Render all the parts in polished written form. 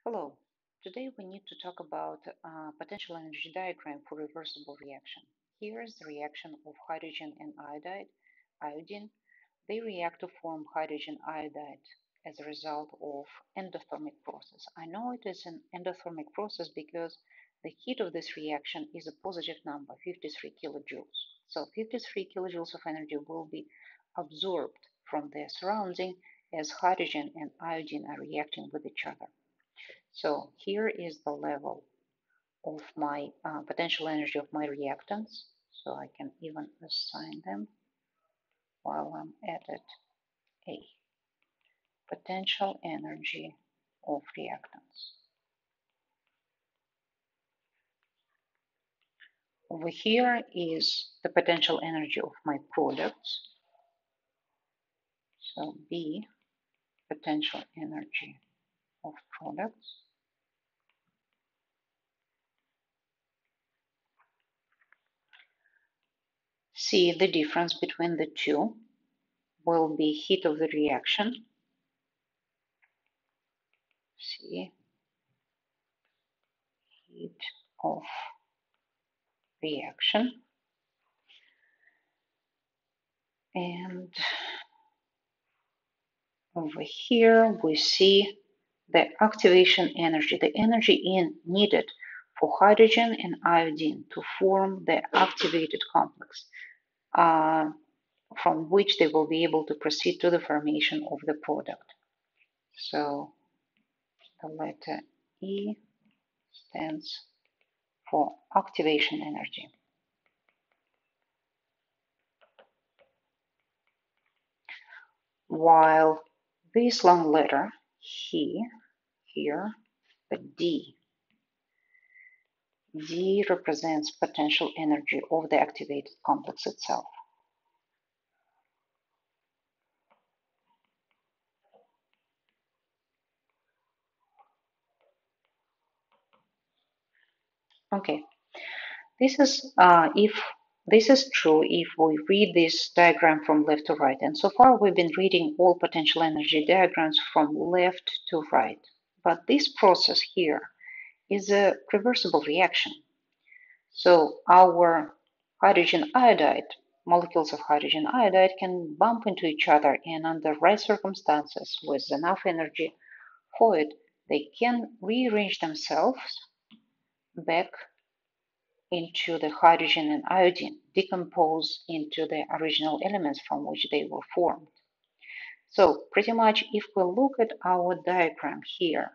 Hello. Today we need to talk about potential energy diagram for reversible reaction. Here is the reaction of hydrogen and iodine. They react to form hydrogen iodide as a result of endothermic process. I know it is an endothermic process because the heat of this reaction is a positive number, 53 kilojoules. So 53 kilojoules of energy will be absorbed from their surrounding as hydrogen and iodine are reacting with each other. So here is the level of my potential energy of my reactants. So I can even assign them while I'm at it. A potential energy of reactants. Over here is the potential energy of my products. So B, potential energy of products. C, the difference between the two will be heat of the reaction. C, heat of reaction. And over here we see the activation energy, the energy needed for hydrogen and iodine to form the activated complex, from which they will be able to proceed to the formation of the product. So the letter E stands for activation energy. While this long letter here, the D represents potential energy of the activated complex itself. Okay, this is if this is true if we read this diagram from left to right. And so far we've been reading all potential energy diagrams from left to right. But this process here is a reversible reaction. So our hydrogen iodide, molecules of hydrogen iodide can bump into each other, and under right circumstances with enough energy for it, they can rearrange themselves back into the hydrogen and iodine, decompose into the original elements from which they were formed. So pretty much if we look at our diagram here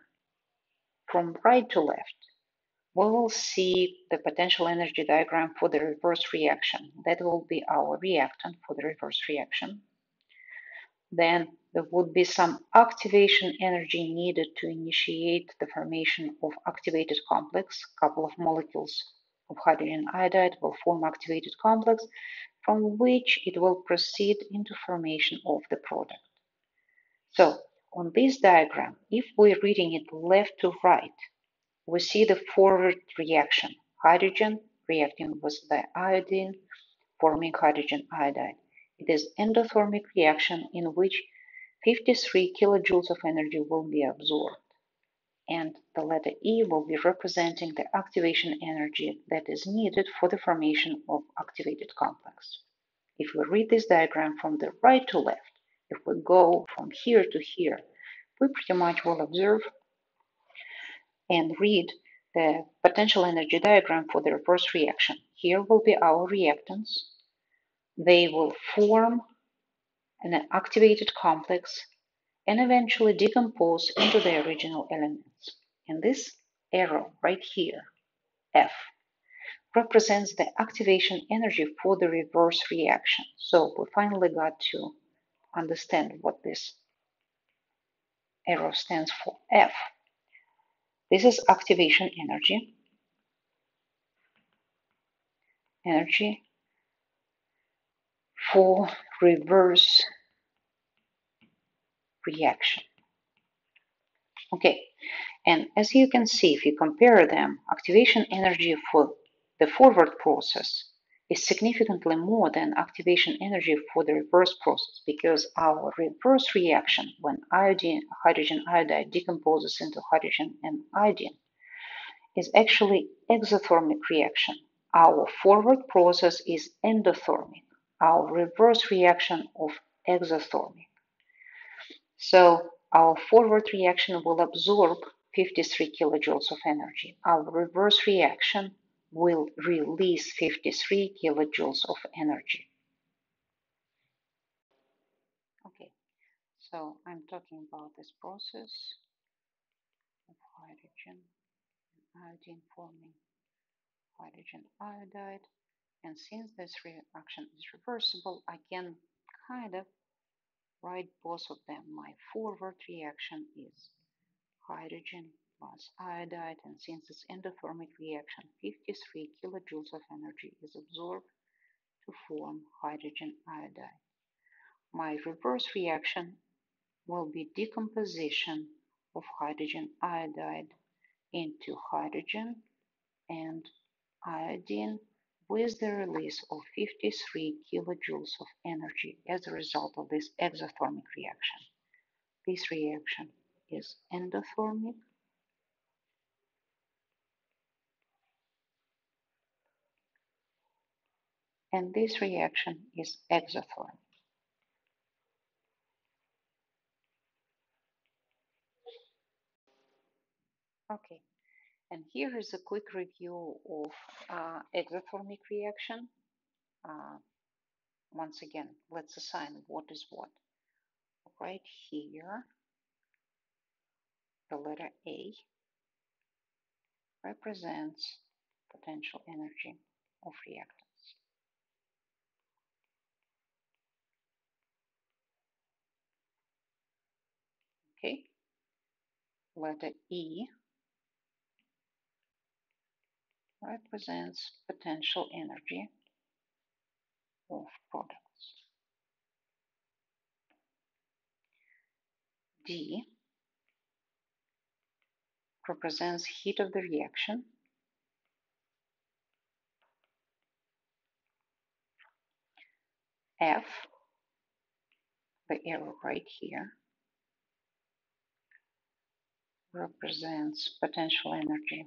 from right to left, we will see the potential energy diagram for the reverse reaction. That will be our reactant for the reverse reaction. Then there would be some activation energy needed to initiate the formation of activated complex. A couple of molecules of hydrogen iodide will form activated complex from which it will proceed into formation of the product. So on this diagram, if we're reading it left to right, we see the forward reaction, hydrogen reacting with the iodine, forming hydrogen iodide. It is endothermic reaction in which 53 kilojoules of energy will be absorbed, and the letter E will be representing the activation energy that is needed for the formation of activated complex. If we read this diagram from the right to left, if we go from here to here, we pretty much will observe and read the potential energy diagram for the reverse reaction. Here will be our reactants. They will form an activated complex and eventually decompose into the original elements. And this arrow right here, F, represents the activation energy for the reverse reaction. So we finally got to understand what this arrow stands for. F. This is activation energy for reverse reaction. Okay, and as you can see, if you compare them, activation energy for the forward process is significantly more than activation energy for the reverse process, because our reverse reaction, when hydrogen iodide decomposes into hydrogen and iodine, is actually exothermic reaction. Our forward process is endothermic, our reverse reaction of exothermic. So our forward reaction will absorb 53 kilojoules of energy. Our reverse reaction will release 53 kilojoules of energy. Okay, so I'm talking about this process of hydrogen and iodine forming hydrogen iodide. And since this reaction is reversible, I can kind of write both of them. My forward reaction is hydrogen plus iodide, and since it's endothermic reaction, 53 kilojoules of energy is absorbed to form hydrogen iodide. My reverse reaction will be decomposition of hydrogen iodide into hydrogen and iodine with the release of 53 kilojoules of energy as a result of this exothermic reaction. This reaction is endothermic, and this reaction is exothermic. Okay, and here is a quick review of exothermic reaction. Uh, Once again, let's assign what is what. Right here, the letter A represents potential energy of reactants. Okay, letter E represents potential energy of products. D represents heat of the reaction. F, the arrow right here, represents potential energy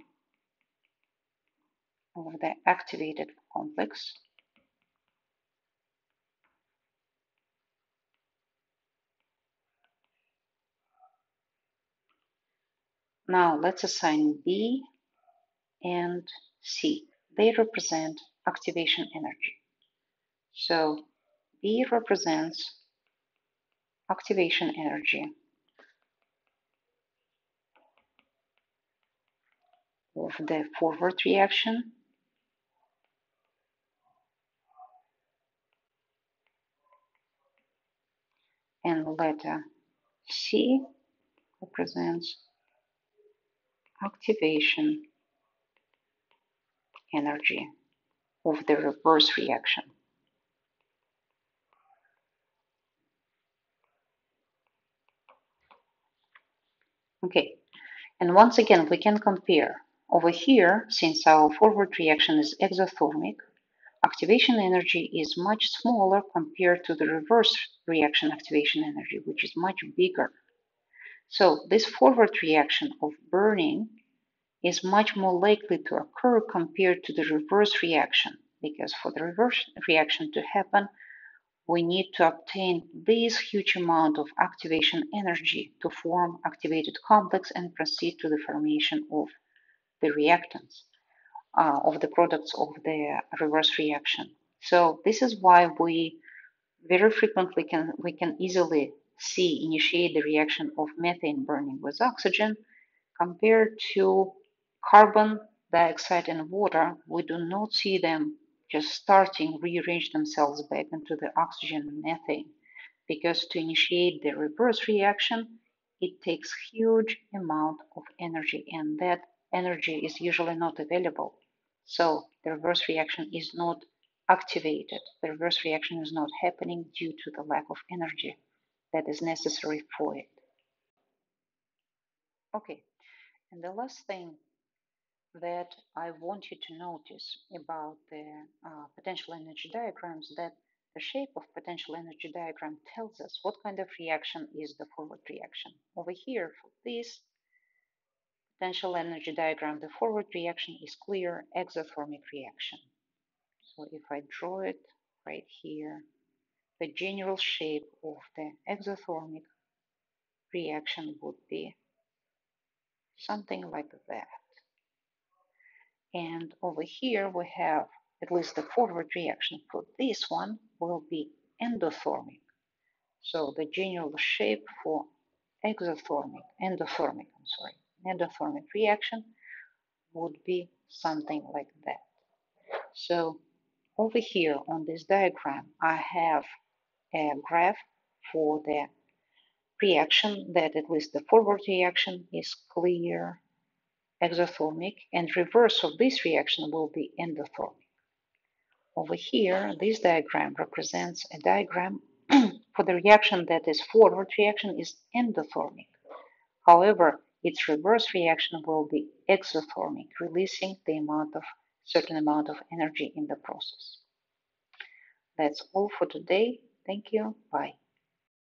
of the activated complex. Now let's assign B and C. They represent activation energy. So B represents activation energy of the forward reaction, and letter C represents activation energy of the reverse reaction. Okay, and once again we can compare. Over here, since our forward reaction is exothermic, activation energy is much smaller compared to the reverse reaction activation energy, which is much bigger. So this forward reaction of burning is much more likely to occur compared to the reverse reaction, because for the reverse reaction to happen, we need to obtain this huge amount of activation energy to form activated complex and proceed to the formation of the reactants, of the products of the reverse reaction. So this is why we very frequently can easily initiate the reaction of methane burning with oxygen compared to carbon dioxide and water. We do not see them just starting rearrange themselves back into the oxygen and methane, because to initiate the reverse reaction it takes huge amount of energy, and that energy is usually not available. So the reverse reaction is not activated. The reverse reaction is not happening due to the lack of energy that is necessary for it. Okay, and the last thing that I want you to notice about the potential energy diagrams, that the shape of potential energy diagram tells us what kind of reaction is the forward reaction. Over here, for this potential energy diagram, the forward reaction is clear exothermic reaction. So if I draw it right here, the general shape of the exothermic reaction would be something like that. And over here we have at least the forward reaction for this one will be endothermic. So the general shape for endothermic reaction would be something like that. So over here on this diagram, I have a graph for the reaction that at least the forward reaction is clear exothermic, and reverse of this reaction will be endothermic. Over here, this diagram represents a diagram for the reaction that is forward reaction is endothermic. However, its reverse reaction will be exothermic, releasing the certain amount of energy in the process. That's all for today. Thank you. Bye.